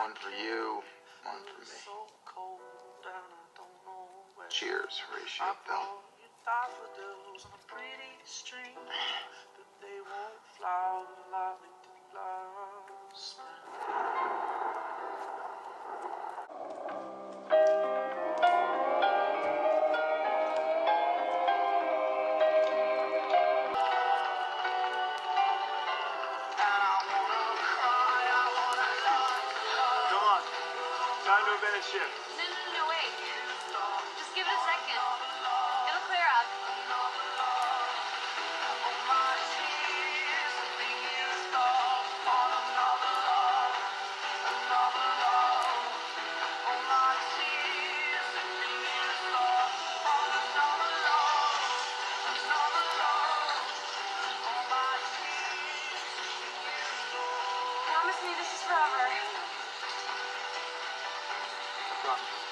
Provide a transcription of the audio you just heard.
One for you, one for me. Cheers, Horatio Bell. Time to abandon ship. No, wait. Just give it a second. It'll clear up. Promise me this is forever. I promise.